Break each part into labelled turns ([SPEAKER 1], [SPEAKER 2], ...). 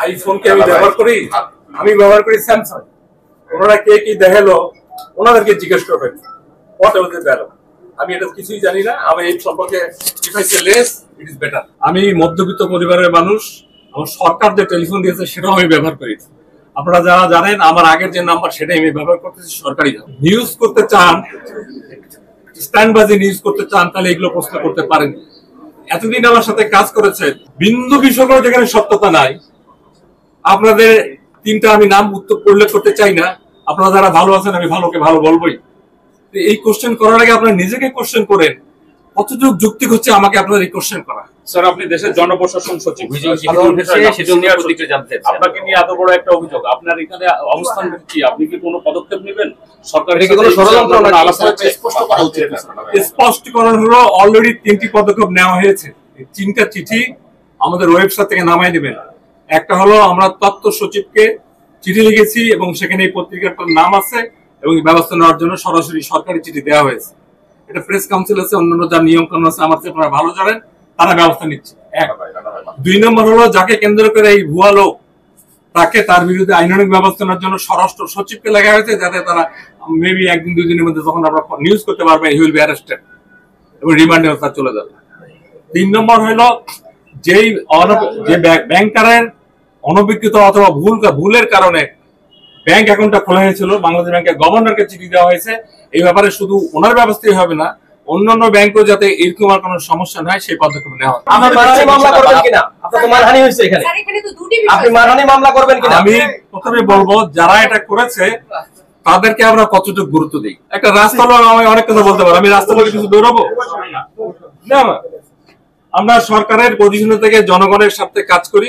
[SPEAKER 1] IPhone কে আমি ব্যবহার করি, আমি ব্যবহার করি স্যামসাং। ওনারা কে কি দেখালো ওনাদেরকে জিজ্ঞেস করবেন হোয়াট ওয়াজ দ্য ভ্যালু। আমি এটা কিছুই জানি না। আমি এই সম্পর্কে if I say less it is better. আমি মধ্যবিত্ত পরিবারের মানুষ, আমার সরকার যে টেলিফোন দিয়েছে সেটাও আমি ব্যবহার করেছি। আপনারা যারা জানেন আমার আগের যে নাম্বার সেটাই আমি ব্যবহার করতেছি সরকারি। নিউজ করতে চান, স্ট্যান্ডবাজি নিউজ করতে চান, তাহলে এগুলো প্রশ্ন করতে পারেন। এতদিন আমার সাথে কাজ করেছে, বিন্দু বিষয় যেখানে সত্যতা নাই। আপনাদের তিনটা আমি নাম উল্লেখ করতে চাই না। আপনারা যারা ভালো আছেন আমি ভালোকে ভালো বলবোই। এই কোশ্চেন করার আগে আপনারা নিজেকে কোশ্চেন করেন কতটুকু যুক্তি হচ্ছে আমাকে আপনার এই কোশ্চেন করা।
[SPEAKER 2] স্যার, আপনি দেশের জনপ্রশাসন সচিব, আপনাকে নিয়ে এত বড় একটা অভিযোগ, আপনার এখানে অবস্থান কি? আপনি কি কোনো পদক্ষেপ নেবেন? সরকারের
[SPEAKER 1] স্পষ্টীকরণ হলো অলরেডি 3টি পদক্ষেপ নেওয়া হয়েছে। 3টা চিঠি আমাদের ওয়েবসাইট থেকে নামাই দেবেন। একটা হলো আমরা তথ্য সচিবকে চিঠি লিখেছি এবং সেখানে এই পত্রিকাটার নাম আছে এবং ব্যবস্থা নেওয়ার জন্য সরাসরি সরকারি চিঠি দেওয়া হয়েছে। এটা প্রেস কাউন্সিল আছে, অন্যান্য যা নিয়ম কানুন আছে আমার আপনারা ভালো জানেন, তারা ব্যবস্থা নিচ্ছে। 2 নম্বর হলো যাকে কেন্দ্র করে এই ভুয়া লোক, তাকে তার বিরুদ্ধে আইনানুগ ব্যবস্থা নেওয়ার জন্য স্বরাষ্ট্র সচিবকে লেখা হয়েছে, যাতে তারা মেবি 1-2 দিনের মধ্যে যখন আমরা নিউজ করতে পারবেন হি উইল বি অ্যারেস্টেড এবং রিমান্ডে তার চলে যাবে। 3 নম্বর হলো যে ব্যাংকারের অনভিজ্ঞত অথবা ভুলের কারণে ব্যাংক অ্যাকাউন্টটা খোলা হয়েছিল, বাংলাদেশ ব্যাংকের গভর্নরকে চিঠি দেওয়া হয়েছে। এই ব্যাপারে শুধু ওনার ব্যবস্থাই হবে না, অন্যান্য ব্যাংকও যাতে এরকম আর কোনো সমস্যা না হয় সেই পদক্ষেপ নেওয়া।
[SPEAKER 3] আমি
[SPEAKER 1] প্রথমে বলবো যারা এটা করেছে তাদেরকে আমরা কতটুকু গুরুত্ব দিই। একটা রাস্তা লোক আমি অনেক কথা বলতে পারি, আমি রাস্তা লোক কিছু দৌড়াবো না। আমরা সরকারের পজিশন থেকে জনগণের সাথে কাজ করি,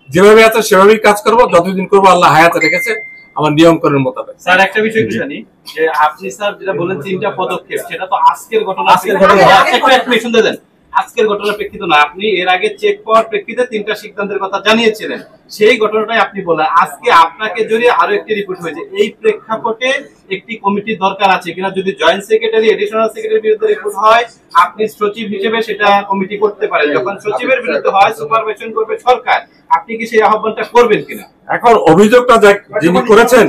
[SPEAKER 1] যেভাবে আছে সেভাবেই কাজ করবো, যতদিন করবো আল্লাহ হায়াতে রেখেছে আমার নিয়ম করার মোতাবেক।
[SPEAKER 3] স্যার, একটা বিষয় কি জানি যে আপনি স্যার যেটা বলেন 3টা পদক্ষেপ, সেটা তো আজকের ঘটনা। আজকের ঘটনার প্রেক্ষিতে না, আপনি এর আগে চেক পাওয়ার প্রেক্ষিতে 3টা সিদ্ধান্তের কথা জানিয়েছিলেন। সেই ঘটনাটাই আপনি বলেন। আজকে আপনাকে জড়িয়ে আরো একটি রিপোর্ট হয়েছে, এই প্রেক্ষাপটে একটি কমিটির দরকার আছে কিনা। যদি জয়েন্ট সেক্রেটারি, এডিশনাল সেক্রেটারির বিরুদ্ধে রিপোর্ট হয়, আপনি সচিব হিসেবে সেটা কমিটি করতে পারেন। যখন সচিবের বিরুদ্ধে হয়, সুপারভাইশন করবে সরকার। আপনি কি সেই আহ্বানটা করবেন কিনা?
[SPEAKER 1] এখন অভিযোগটা যিনি করেছেন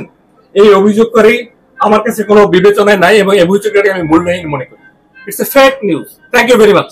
[SPEAKER 1] এই অভিযোগকারী আমার কাছে কোনো বিবেচনায় নাই এবং অভিযোগকারী আমি মূল্যহীন মনে করি। It's a fake news. Thank you very much.